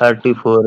34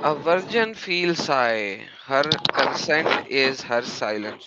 A virgin feels sigh. Her consent is her silence.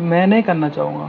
میں نہیں کرنا چاہوں گا.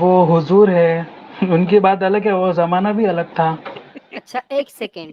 وہ حضور ہے، ان کی بات الگ ہے، وہ زمانہ بھی الگ تھا. اچھا ایک سیکنڈ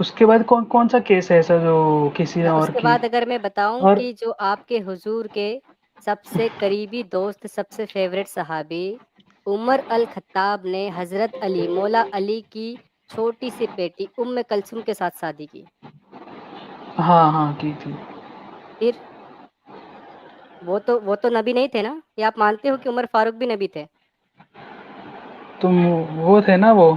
اس کے بعد کون سا کیس ہے ایسا جو کسی نے اس اور کے کی؟ بعد اگر میں بتاؤں اور کہ جو آپ کے حضور کے سب سے قریبی دوست، سب سے فیوریٹ صحابی عمر الخطاب نے حضرت علی مولا علی کی چھوٹی سی بیٹی ام کلثوم کے ساتھ شادی کی، ہاں کی تھی. پھر وہ تو نبی نہیں تھے نا؟ یا آپ مانتے ہو کہ عمر فاروق بھی نبی تھے؟ تم وہ تھے نا، وہ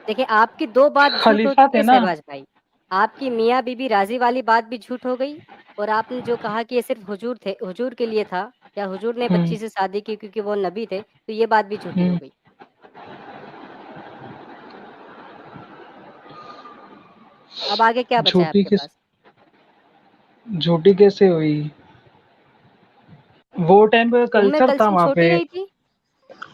دیکھیں آپ کی دو بات جھوٹ ہو خلیفہ چکی تھے ہے نا. شہباز بھائی. آپ کی میاں بی بی راضی والی بات بھی جھوٹ ہو گئی، اور آپ نے جو کہا کہ یہ صرف حضور تھے، حضور کے لیے تھا یا حضور نے ہم، بچی سے شادی کی کیونکہ وہ نبی تھے، تو یہ بات بھی جھوٹی ہم. ہو گئی. اب آگے کیا بچا ہے آپ کے پاس؟ جھوٹی کیسے ہوئی؟ وہ ٹائم پہ ام کلچر تھا کلثوم وہاں چھوٹی پہ. نہیں تھی؟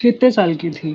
کتنے سال کی تھی؟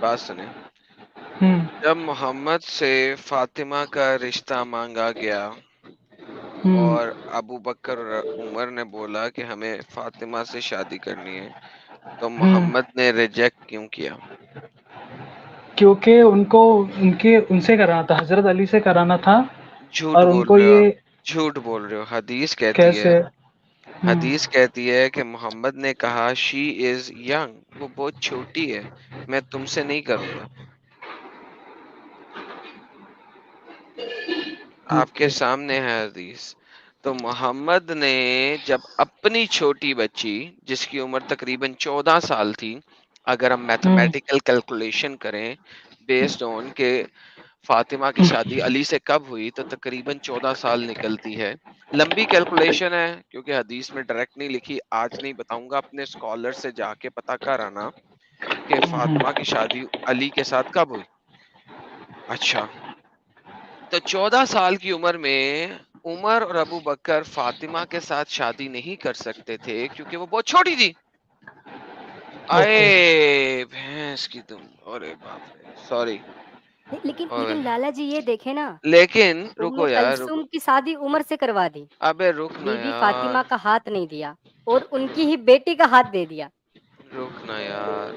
بات سنیں. ہم، جب محمد سے فاطمہ کا رشتہ مانگا گیا ہم، اور ابو بکر اور عمر نے بولا کہ ہمیں فاطمہ سے شادی کرنی ہے، تو ہم. محمد نے ریجیکٹ کیوں کیا؟ کیونکہ ان سے کرانا تھا، حضرت علی سے کرانا تھا. جھوٹ اور ان بول کو رہے ہو آپ، یہ جھوٹ بول رہے ہو. حدیث کہتی ہے، کیسے؟ ہم، حدیث کہتی ہے کہ محمد نے کہا شی از ینگ، وہ بہت چھوٹی ہے، میں تم سے نہیں کروں گا. آپ کے سامنے ہے حدیث. تو محمد نے جب اپنی چھوٹی بچی جس کی عمر تقریباً 14 سال تھی، اگر ہم ہم، میتھمیٹیکل کیلکولیشن کریں بیسڈ آن کہ فاطمہ کی شادی علی سے کب ہوئی تو تقریباً 14 سال نکلتی ہے. لمبی کیلکولیشن ہے کیونکہ حدیث میں ڈائریکٹ نہیں لکھی، آج نہیں بتاؤں گا، اپنے اسکالر سے جا کے پتہ کر آنا کہ فاطمہ کی شادی علی کے ساتھ کب ہوئی. اچھا، تو 14 سال کی عمر میں عمر اور ابو بکر فاطمہ کے ساتھ شادی نہیں کر سکتے تھے کیونکہ وہ بہت چھوٹی تھی. اوکے. آئے بھینس کی تم، ارے باپ رے، سوری. لیکن لالا جی یہ دیکھیں نا، لیکن ام رکو یار، رکو، کلثوم کی شادی عمر سے کروا دی، ابے رک نا بی بی یار، فاطمہ کا ہاتھ نہیں دیا اور ان کی ہی بیٹی کا ہاتھ دے دیا. رک نا یار.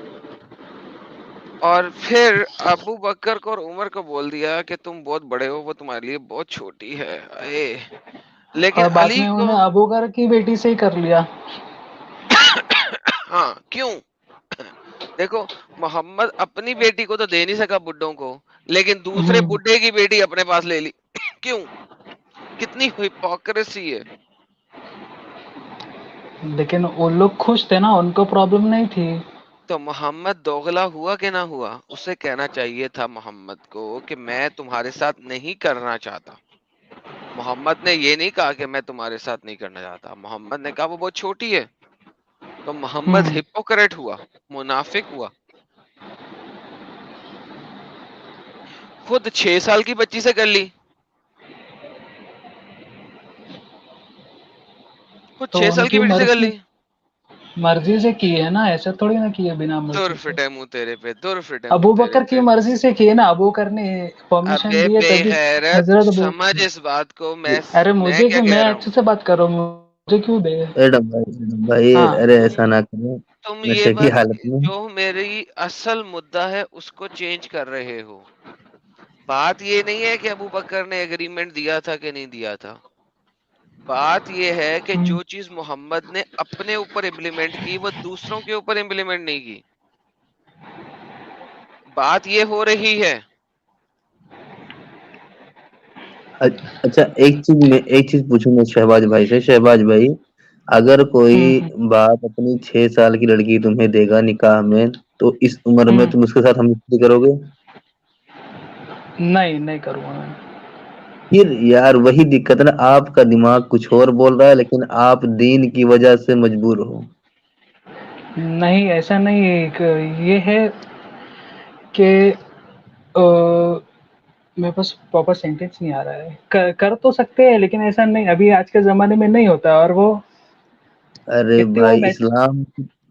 اور پھر ابو بکر کو اور عمر کو بول دیا کہ تم بہت بڑے ہو، وہ تمہارے لیے بہت چھوٹی ہے. اے لیکن اور بعد علی میں انہوں کو نے ابو بکر کی بیٹی سے ہی کر لیا. ہاں کیوں؟ دیکھو محمد اپنی بیٹی کو تو دے نہیں سکا بڈھوں کو، لیکن دوسرے ہم. بڈھے کی بیٹی اپنے پاس لے لی. کیوں؟ کتنی ہپوکریسی ہے. لیکن وہ لوگ خوش تھے نا، ان کو پرابلم نہیں تھی. تو محمد دوغلا ہوا کہ نہ ہوا؟ اسے کہنا چاہیے تھا محمد کو کہ میں تمہارے ساتھ نہیں کرنا چاہتا. محمد نے یہ نہیں کہا کہ میں تمہارے ساتھ نہیں کرنا چاہتا، محمد نے کہا وہ بہت چھوٹی ہے. تو محمد ہم. ہپوکریٹ ہوا، منافق ہوا. خود 6 سال کی بچی سے کر لی، خود تو 6 ان سال کی کی بیٹی سے کر لی. مرضی سے کی ہے نا، ایسا تھوڑی نہ کی ہے بنا دور مرضی سے. فٹے منہ تیرے پہ، دور فٹے منہ ابو تیرے بکر کی پہ. مرضی سے کی ہے نا، ابو بکر نے پرمیشن ابے دی ہے بے تبھی. غیرت، حضرت ابو، سمجھ اس بات کو. ارے میں مجھے کیا کیوں؟ کہہ میں رہا ہوں، اچھے سے بات کر رہا ہوں، مجھے کیوں بے؟ ایڈم بھائی ہاں. ارے ایسا نہ کریں تم یہ نشے کی بات حالت میں. جو میری اصل مدعا ہے اس کو چینج کر رہے ہو. بات یہ نہیں ہے کہ ابو بکر نے ایگریمنٹ دیا تھا کہ نہیں دیا تھا. بات یہ ہے کہ ہم. جو چیز محمد نے اپنے اوپر امپلیمنٹ کی وہ دوسروں کے اوپر امپلیمنٹ نہیں کی. بات یہ ہو رہی ہے. اچھا ایک چیز پوچھوں میں شہباز بھائی سے. شہباز بھائی اگر کوئی باپ اپنی 6 سال کی لڑکی تمہیں دے گا نکاح میں تو اس عمر میں تم اس کے ساتھ ہم کرو گے؟ نہیں کروں گا میں. پھر یار وہی دقت ہے نا, آپ کا دماغ کچھ اور بول رہا ہے لیکن آپ دین کی وجہ سے مجبور ہو. نہیں ایسا نہیں ہے, یہ ہے کہ میرے پاس پراپر سینٹینس نہیں آ رہا ہے. کر تو سکتے ہیں لیکن ایسا نہیں, ابھی آج کے زمانے میں نہیں ہوتا. اور وہ ارے اتنی وہ بھائی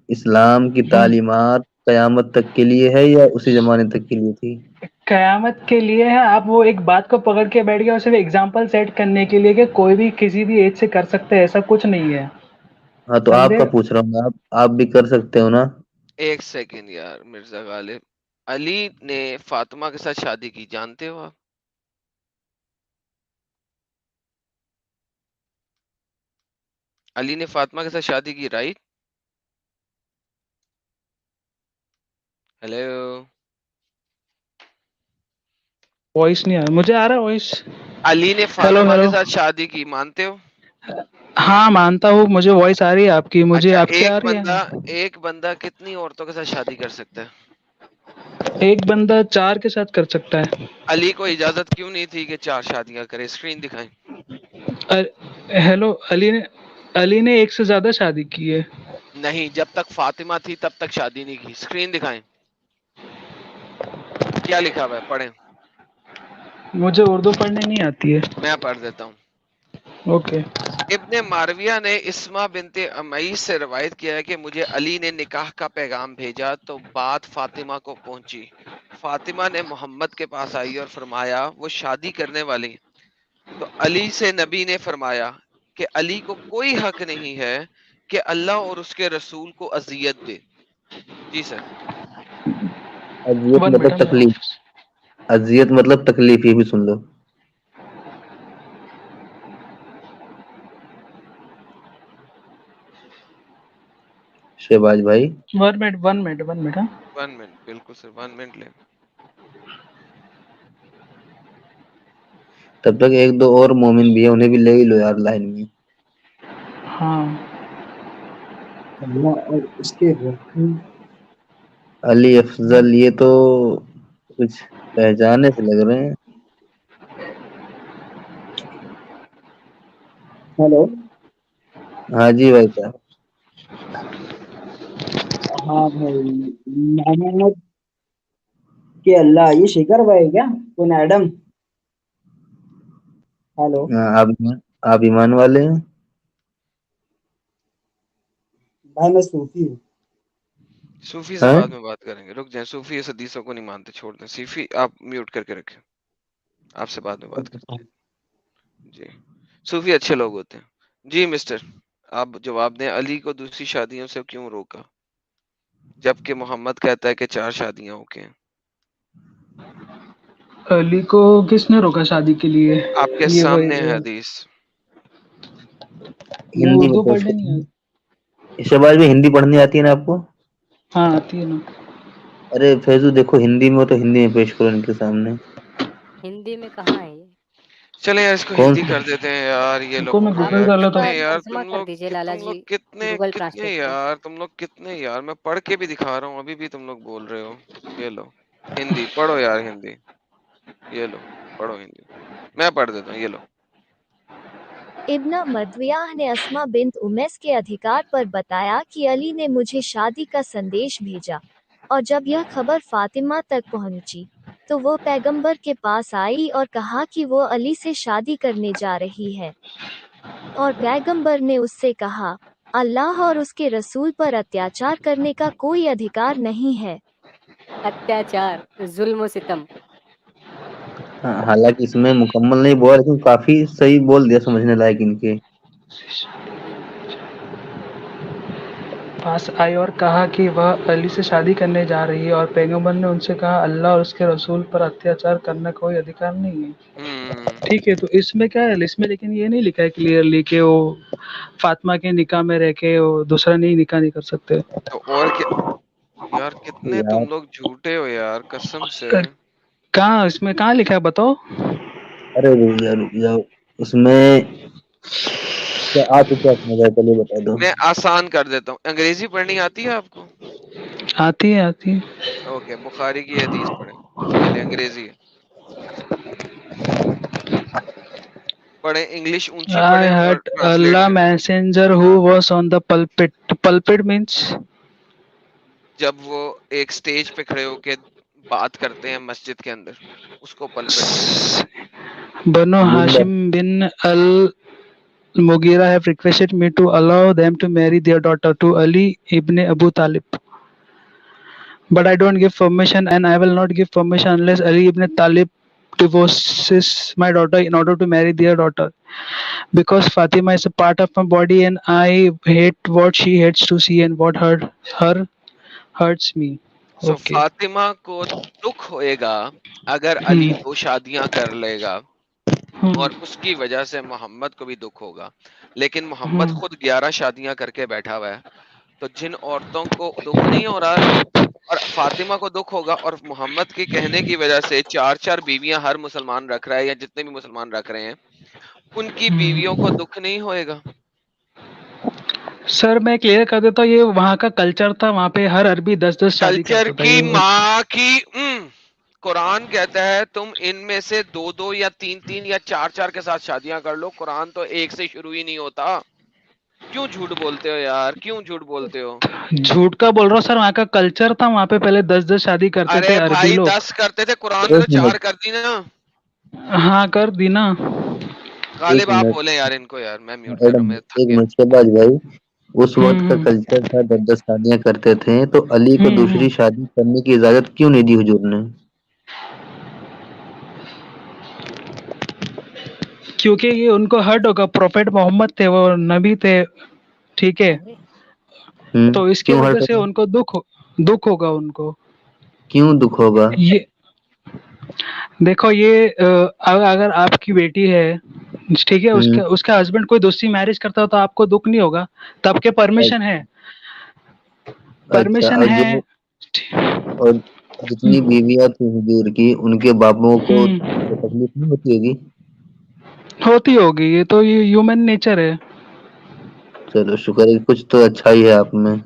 اسلام کی تعلیمات قیامت تک کے لیے ہے یا اسی زمانے تک کے لیے تھی؟ قیامت کے لیے ہے. آپ وہ ایک بات کو پکڑ کے بیٹھ گئے, صرف ایگزامپل سیٹ کرنے کے لیے کہ کوئی بھی کسی بھی ایج سے کر سکتا ہے, ایسا کچھ نہیں ہے. ہاں تو آپ سمجھے؟ کا پوچھ رہا ہوں, آپ بھی کر سکتے ہو نا. ایک سیکنڈ یار مرزا غالب, علی نے فاطمہ کے ساتھ شادی کی, جانتے ہو آپ؟ علی نے فاطمہ کے ساتھ شادی کی, رائٹ؟ ہیلو, وائس نہیں آ رہا مجھے. آ رہا ہے وائس. علی نے ہیلو فاطمہ کے ہیلو. ساتھ شادی کی, مانتے ہو؟ ہاں مانتا ہوں, مجھے وائس آ رہی ہے آپ کی, مجھے اچھا, آپ کی آ رہی ہے. ایک بندہ کتنی عورتوں کے ساتھ شادی کر سکتا ہے؟ ایک بندہ 4 کے ساتھ کر سکتا ہے. علی کو اجازت کیوں نہیں تھی کہ 4 شادیاں کرے؟ اسکرین دکھائیں. ہیلو, علی نے ایک سے زیادہ شادی کی ہے. نہیں, جب تک فاطمہ تھی تب تک شادی نہیں کی. اسکرین دکھائیں, کیا لکھا ہوا ہے, پڑھیں. مجھے اردو پڑھنے نہیں آتی ہے. میں پڑھ دیتا ہوں. اوکے. ابن مارویہ نے اسما بنت امیس سے روایت کیا ہے کہ مجھے علی نے نکاح کا پیغام بھیجا تو بات فاطمہ کو پہنچی. فاطمہ نے محمد کے پاس آئی اور فرمایا وہ شادی کرنے والی. تو علی سے نبی نے فرمایا کہ علی کو کوئی حق نہیں ہے کہ اللہ اور اس کے رسول کو اذیت دے. جی سر. اذیت ون مطلب منٹ. تکلیف, اذیت مطلب تکلیف, یہ بھی سن لو. شہباز بھائی 1 منٹ, بالکل سر, 1 منٹ لیں. تب تک ایک دو اور مومن بھی ہے, انہیں بھی لے ہی لو یار لائن میں. ہاں. اور اس کے علی افضل, یہ تو کچھ پہچانے سے لگ رہے ہیں. ہیلو. ہاں جی بھائی صاحب. ہاں بھائی, محمد کہ اللہ, یہ شکر بھائی کیا کون ایڈم؟ ہیلو آپ ایمان والے ہیں؟ بھائی میں صوفی ہوں. صوفی سے بعد میں بات کریں گے, رک جائیں. صوفی اس حدیثوں کو نہیں مانتے, چھوڑ دیں. صوفی آپ میوٹ کر کے رکھیں, آپ سے بعد میں بات کرتے ہیں. جی, صوفی اچھے لوگ ہوتے ہیں. جی مسٹر, آپ جواب دیں. علی کو دوسری شادیوں سے کیوں روکا جبکہ محمد کہتا ہے کہ 4 شادیاں ہو کے ہیں؟ علی کو کس نے روکا شادی کے لیے؟ آپ کے یہ سامنے ہے حدیث. وہ ہندی اردو میں پڑھنے نہیں آتی. شہباز میں ہندی پڑھنی آتی ہے نا آپ کو؟ ہاں آتی ہے نا. ارے فیضو دیکھو, ہندی میں ہو تو ہندی میں پیش کرو ان کے سامنے. ہندی میں کہاں ہے یہ؟ چلیں یار اس کو کون ہندی کر دیتے ہیں یار. یہ لو کو میں پکڑو آپ گوگل یار, کر لیتا کتنے ہوں. یار ترجمہ کر دیجئے لالا جی گوگل کتنے ٹرانسلیٹ سے. یار, تم لوگ کتنے یار, میں پڑھ کے بھی دکھا رہا ہوں ابھی بھی تم لوگ بول رہے ہو. یہ لو ہندی پڑھو یار, ہندی. یہ لو پڑھو ہندی, میں پڑھ دیتا ہوں. یہ لو. ابن مردویہ نے اسما بنت امیس کے ادھیکار پر بتایا کہ علی نے مجھے شادی کا سندیش بھیجا, اور جب یہ خبر فاطمہ تک پہنچی تو وہ پیغمبر کے پاس آئی اور کہا کہ وہ علی سے شادی کرنے جا رہی ہے, اور پیغمبر نے اس سے کہا اللہ اور اس کے رسول پر اتیاچار کرنے کا کوئی ادھیکار نہیں ہے. اتیاچار, ظلم و ستم. حالانکہ اس میں مکمل نہیں بولا لیکن کافی صحیح بول دیا, سمجھنے لائق ان کے. پاس آئی اور کہا کہ وہ علی سے شادی کرنے جا رہی ہے, اور پیغمبر نے ان سے کہا اللہ اور اس کے رسول پر اتیاچار کرنا کوئی ادھیکار نہیں ہے. ٹھیک ہے, تو اس میں کیا ہے, اس میں لیکن یہ نہیں لکھا ہے کلیئرلی کہ وہ فاطمہ کے نکاح میں رہ کے وہ دوسرا نکاح نہیں کر سکتے. تو اور کیا یار, کتنے یار تم لوگ جھوٹے ہو یار, قسم سے. کہاں اس میں کہاں لکھا ہے بتاؤ. ارے رک جاؤ اس میں کیا آپ کو کیا سمجھ آیا پہلے بتا دو. میں آسان کر دیتا ہوں. انگریزی پڑھنی آتی ہے آپ کو؟ آتی ہے اوکے بخاری کی حدیث پڑھیں. پہلے انگریزی ہے پڑھیں, انگلش اونچی I پڑھیں اور heard ٹرانسلیٹ Allah کریں. messenger who was on the pulpit. Pulpit means جب وہ ایک سٹیج پہ کھڑے ہو کے بات کرتے ہیں مسجد کے اندر, اس کو پلپٹ کہتے ہیں. Banu member. Hashim bin al-Mughira have requested me to allow them to marry their daughter to Ali ibn Abu Talib. But I don't give permission and I will not give permission unless Ali ibn Talib divorces my daughter in order to marry their daughter. Because Fatima is a part of my body and I hate what she hates to see and what her hurts me. So Okay. Fatima کو دکھ ہوئے گا اگر Hmm. علی 2 شادیاں کر لے گا, Hmm. اور اس کی وجہ سے محمد کو بھی دکھ ہوگا. لیکن محمد Hmm. خود 11 شادیاں کر کے بیٹھا ہوا ہے, تو جن عورتوں کو دکھ نہیں ہو رہا اور فاطمہ کو دکھ ہوگا, اور محمد کے کہنے کی وجہ سے 4 بیویاں ہر مسلمان رکھ رہا ہے یا جتنے بھی مسلمان رکھ رہے ہیں, ان کی بیویوں کو دکھ نہیں ہوئے گا. سر میں کلیئر کر دیتا ہوں, یہ وہاں کا کلچر تھا, وہاں پہ ہر عربی 10 شادی کلچر کرتا تھا. کی یہ ماں کی قرآن کہتا ہے تم ان میں سے 2 یا 3 یا 4 کے ساتھ شادیاں کر لو. قرآن تو ایک سے شروع ہی نہیں ہوتا. کیوں جھوٹ بولتے ہو یار, کیوں جھوٹ بولتے ہو؟ جھوٹ کا بول رہا ہوں سر, وہاں کا کلچر تھا, وہاں پہ پہلے 10 شادی کرتے ارے تھے عربی بھائی لوگ. 10 کرتے تھے, قرآن نے تو ایک 4 منٹ کر دی نا. ہاں کر دی نا. ایک غالب آپ منٹ بولیں یار ان کو, یار میں میوٹ کر رہا ہوں, میں تھک ایک گیا. منٹ شہباز بھائی, اس وقت کا ہوں کلچر تھا 10 شادیاں کرتے تھے, تو علی کو ہوں دوسری شادی کرنے کی اجازت کیوں نہیں دی حضور نے؟ کیونکہ یہ ان کو ہرٹ ہوگا, پروفیٹ محمد تھے, وہ نبی تھے, ٹھیک ہے, تو اس کی کیوں وجہ ہرٹ سے ہوگا؟ ان کو دکھ ہوگا ان کو. کیوں دکھ ہوگا؟ یہ دیکھو, یہ اگر آپ کی بیٹی ہے, ٹھیک ہے, ہوں اس کا ہسبینڈ کوئی دوسری میرج کرتا ہو تو آپ کو دکھ نہیں ہوگا, تب کے پرمیشن ہے, اچھا, پرمیشن ہے. اور جتنی بیویاں تھیں حضور کی, ان کے باپوں کو ہوں تکلیف نہیں ہوتی ہوگی؟ ہوتی ہوگی, یہ تو ہیومن نیچر ہے. چلو شکر ہے, کچھ تو اچھا ہی ہے آپ میں.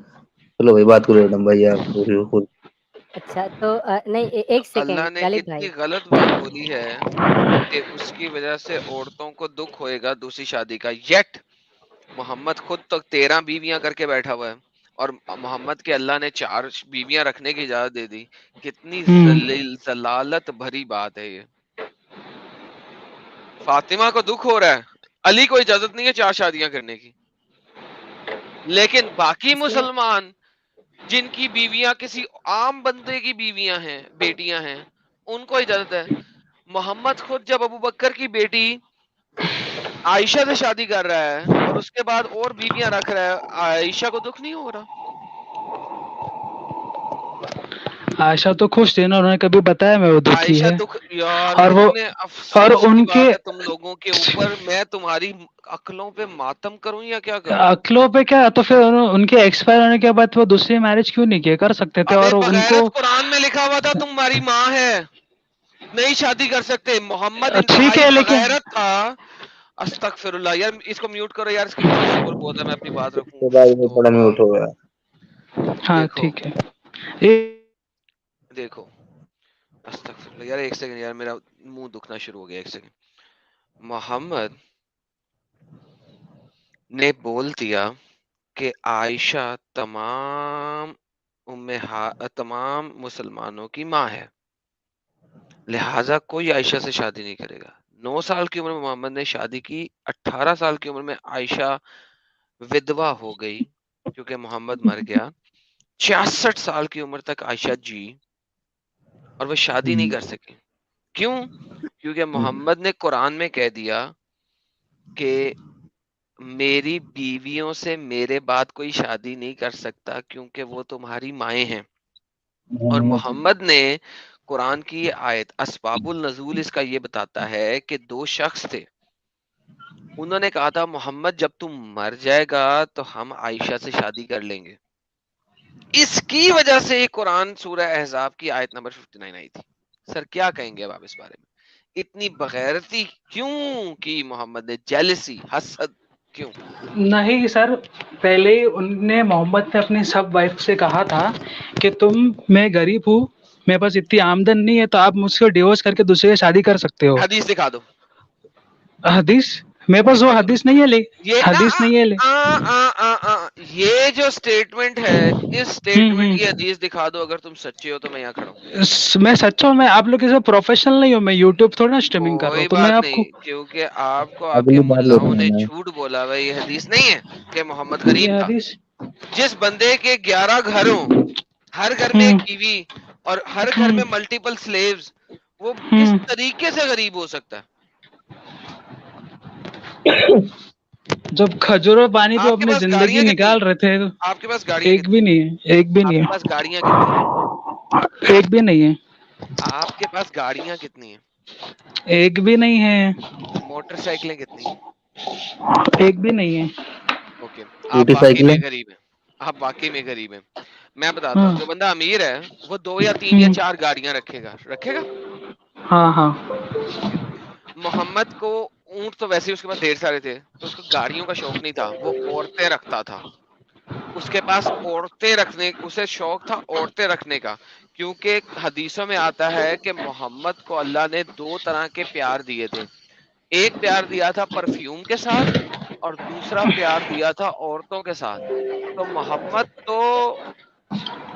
چلو بھائی بات کرو ایڈم بھائی, آپ خود. اچھا تو نہیں ایک اللہ سیکنڈ نے غالب اتنی بھائی. غلط بات بولی ہے کہ اس کی وجہ سے عورتوں کو دکھ ہوئے گا دوسری شادی کا. یٹ محمد خود تو 13 بیویاں کر کے بیٹھا ہوا ہے, اور محمد کے اللہ نے 4 بیویاں رکھنے کی اجازت دے دی. کتنی ضلالت بھری بات ہے یہ. فاطمہ کو دکھ ہو رہا ہے, علی کو اجازت نہیں ہے 4 شادیاں کرنے کی, لیکن باقی اس میں مسلمان جن کی بیویاں کسی عام بندے کی بیویاں ہیں, بیٹیاں ہیں, ان کو اجازت ہے. محمد خود جب ابو بکر کی بیٹی عائشہ سے شادی کر رہا ہے اور اس کے بعد اور بیویاں رکھ رہا ہے, عائشہ کو دکھ نہیں ہو رہا؟ عائشہ تو خوش تھی نا, انہوں نے کبھی بتایا میں وہ دکھی عائشہ ہے. دکھ, یار اور وہ کتنے اور افسوس کی ان کے بات ہے تم لوگوں کے اوپر. میں تمہاری عقلوں پہ ماتم کروں یا کیا کروں؟ عقلوں پہ کیا, تو پھر ان کے ایکسپائر ہونے کے بعد وہ دوسری میرج کیوں نہیں کیے, کر سکتے تھے. ابے اور ان کو بغیرت, قرآن میں لکھا ہوا تھا تمہاری ماں ہے, نہیں شادی کر سکتے. محمد ٹھیک انتہائی ہے لیکن بغیرت تھا. استغفر اللہ. یار اس کو میوٹ کرو یار, اس کے پیچھے شور بہت ہے, میں اپنی بات رکھوں. شہباز میں تھوڑا توبہ. میوٹ ہو گیا. ہاں دیکھو ٹھیک ہے. دیکھو استغفر اللہ یار, 1 سیکنڈ یار, میرا منہ دکھنا شروع ہو گیا. 1 سیکنڈ. محمد نے بول دیا کہ عائشہ تمام مسلمانوں کی ماں ہے, لہٰذا کوئی عائشہ سے شادی نہیں کرے گا. 9 سال کی عمر میں محمد نے شادی کی. 18 سال کی عمر میں عائشہ ودوا ہو گئی کیونکہ محمد مر گیا. 66 سال کی عمر تک عائشہ جی اور وہ شادی نہیں کر سکی. کیوں؟ کیونکہ محمد نے قرآن میں کہہ دیا کہ میری بیویوں سے میرے بعد کوئی شادی نہیں کر سکتا کیونکہ وہ تمہاری مائیں ہیں. اور محمد نے قرآن کی یہ آیت, اسباب النزول اس کا یہ بتاتا ہے کہ 2 شخص تھے, انہوں نے کہا تھا محمد جب تم مر جائے گا تو ہم عائشہ سے شادی کر لیں گے. اس کی وجہ سے قرآن سورہ احزاب کی آیت نمبر 59 آئی تھی. سر کیا کہیں گے اب آپ اس بارے میں؟ اتنی بغیرتی کیوں کی محمد نے؟ جیلسی، حسد کیوں؟ نہیں سر، پہلے ہی ان نے محمد نے اپنی سب وائف سے کہا تھا کہ میں غریب ہوں، میرے پاس اتنی آمدن نہیں ہے، تو آپ مجھ سے ڈیورس کر کے دوسرے سے شادی کر سکتے ہو۔ حدیث دکھا دو۔ حدیث میرے پاس وہ حدیث نہیں ہے، یہ حدیث نہیں ہے یہ جو سٹیٹمنٹ ہے، اس سٹیٹمنٹ کی حدیث دکھا دو اگر تم سچے ہو تو میں یہاں کھڑا ہوں۔ میں سچا ہوں، میں آپ لوگ کے پروفیشنل نہیں ہوں، میں یوٹیوب تھوڑا نا اسٹریمنگ کر رہا ہوں، کوئی تو میں بات آپ کو نہیں، کیونکہ آپ کو آپ کے اگلی بار ملاؤں لیتے نے ہیں جھوٹ بولا ہے، یہ حدیث نہیں ہے کہ محمد یہ غریب تھا۔ حدیث جس بندے کے 11 گھر ہوں، ہر گھر میں ایک بیوی اور ہر گھر میں ملٹیپل سلیوز، وہ کس طریقے سے غریب ہو سکتا ہے؟ جب کھجور و پانی پہ آپ کے اپنی پاس زندگی گاڑیاں کتنی نکال ہیں؟ رہے تھے، آپ کے پاس گاڑیاں ایک کتنی بھی ہیں؟ نہیں ہے، ایک بھی آپ نہیں کے ہے، پاس گاڑیاں کتنی ہیں؟ ایک بھی نہیں ہے، آپ کے پاس گاڑیاں کتنی ہیں؟ ایک بھی نہیں ہے، موٹر سائیکلیں کتنی ہیں؟ ایک بھی نہیں ہے۔ اوکے، آپ چھوٹی واقعی سائیکلیں۔ میں غریب ہیں، آپ واقعی میں غریب ہیں۔ میں بتاتا ہاں ہوں، جو بندہ امیر ہے وہ 2 یا 3 یا 4 گاڑیاں رکھے گا۔ ہاں ہاں اوکے، محمد کو اونٹ تو ویسے ہی اس کے پاس ڈھیر سارے تھے، تو اس کو گاڑیوں کا شوق نہیں تھا، وہ عورتیں رکھتا تھا۔ اس کے پاس عورتیں رکھنے، اسے شوق تھا عورتیں رکھنے کا، کیونکہ حدیثوں میں آتا ہے کہ محمد کو اللہ نے 2 طرح کے پیار دیے تھے۔ ایک پیار دیا تھا پرفیوم کے ساتھ، اور دوسرا پیار دیا تھا عورتوں کے ساتھ۔ تو محمد تو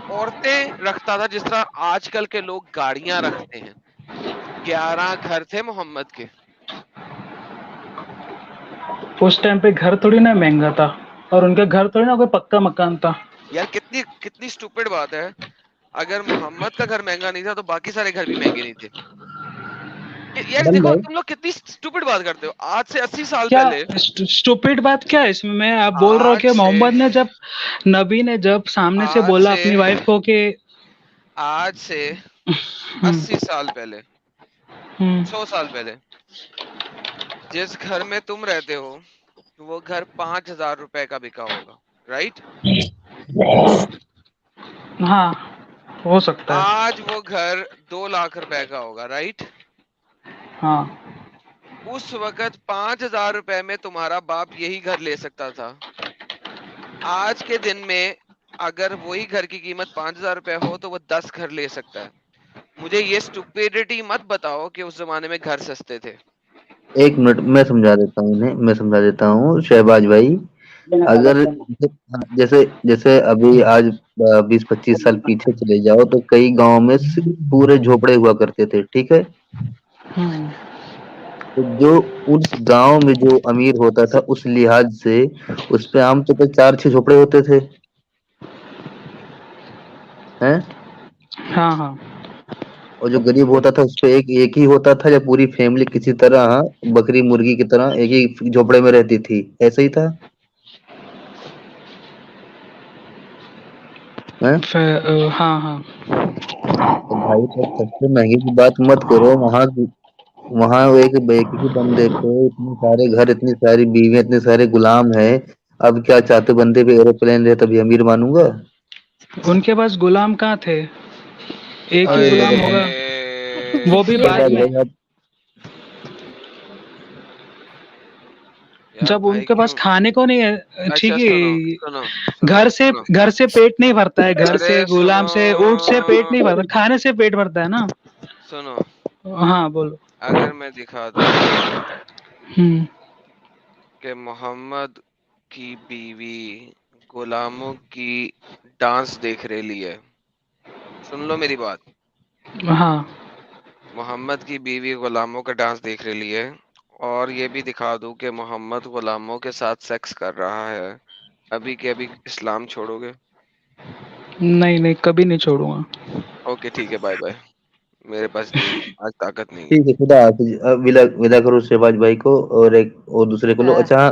عورتیں رکھتا تھا جس طرح آج کل کے لوگ گاڑیاں رکھتے ہیں۔ 11 گھر تھے محمد کے۔ اس ٹائم پہ گھر تھوڑی نا مہنگا تھا، اور ان کا گھر تھوڑی نا کوئی پکا مکان تھا۔ یار کتنی سٹوپڈ بات ہے، اگر محمد کا گھر مہنگا نہیں تھا تو باقی سارے گھر بھی مہنگے نہیں تھے۔ یار بل دیکھو بھائی تم لوگ کتنی سٹوپڈ بات کرتے ہو۔ آج سے 80 سال کیا پہلے، اسٹوپڈ بات کیا ہے اس میں آپ بول رہا ہو کہ محمد نے جب نبی نے جب سامنے سے بولا اپنی وائف کو کہ آج سے 80 سال پہلے، 100 سال پہلے، جس گھر میں تم رہتے ہو وہ گھر 5,000 روپے کا بکا ہوگا، رائٹ؟ ہاں ہو سکتا ہے، آج وہ گھر 2 لاکھ روپے کا ہوگا، رائٹ؟ ہاں اس وقت 5,000 روپے میں تمہارا باپ یہی گھر لے سکتا تھا۔ آج کے دن میں اگر وہی گھر کی قیمت 5,000 روپے ہو تو وہ 10 گھر لے سکتا ہے۔ مجھے یہ سٹوپیڈیٹی مت بتاؤ کہ اس زمانے میں گھر سستے تھے۔ ایک منٹ میں سمجھا دیتا ہوں انہیں، میں سمجھا دیتا ہوں شہباز بھائی۔ اگر جیسے ابھی آج 20-25 سال پیچھے چلے جاؤ تو کئی گاؤں میں پورے جھوپڑے ہوا کرتے تھے، ٹھیک ہے؟ تو جو اس گاؤں میں جو امیر ہوتا تھا اس لحاظ سے اس پہ عام طور پہ 4-6 جھوپڑے ہوتے تھے ہیں، ہاں ہاں اور جو غریب ہوتا تھا اس پہ ایک ہی ہوتا تھا، یا پوری فیملی کسی طرح بکری مرغی کی طرح ایک ہی جھوپڑے میں رہتی تھی، ایسا ہی تھا؟ ہاں ہاں تو بھائی تو سستے مہنگے کی بات مت کرو، وہاں ایک ہی بندے پہ اتنے سارے گھر، اتنی ساری بیویاں، اتنے سارے غلام ہیں۔ اب کیا چاہتے بندے پہ ایروپلین رہے تبھی امیر مانوں گا؟ ان کے پاس غلام کہاں تھے، ایک ہی ارے غلام ہوگا، وہ بھی بعد شہباز میں، بھائی آپ یار جب ان بھائی کے کیوں؟ پاس کھانے کو نہیں ہے، اچھا ٹھیک سنو ہے، سنو سنو سنو، گھر سے پیٹ نہیں بھرتا ہے، گھر ارے سے غلام سنو سے اونٹ سے پیٹ نہیں بھرتا، کھانے سے پیٹ بھرتا ہے نا۔ سنو، ہاں بولو۔ اگر میں دکھا دوں ہوں کہ محمد کی بیوی غلاموں کی ڈانس دیکھ رہی ہے، سن لو میری بات، ہاں محمد کی بیوی غلاموں کا ڈانس دیکھ رہی ہے، اور یہ بھی دکھا دوں کہ محمد غلاموں کے ساتھ سیکس کر رہا ہے، ابھی کے ابھی اسلام چھوڑو گے؟ نہیں کبھی نہیں چھوڑوں گا۔ اوکے ٹھیک ہے، بائے بائے، میرے پاس اتنی آج طاقت نہیں ہے۔ ٹھیک ہے، خدا حافظ، ودا کرو شہباز بھائی کو، اور ایک اور دوسرے کو لو۔ اچھا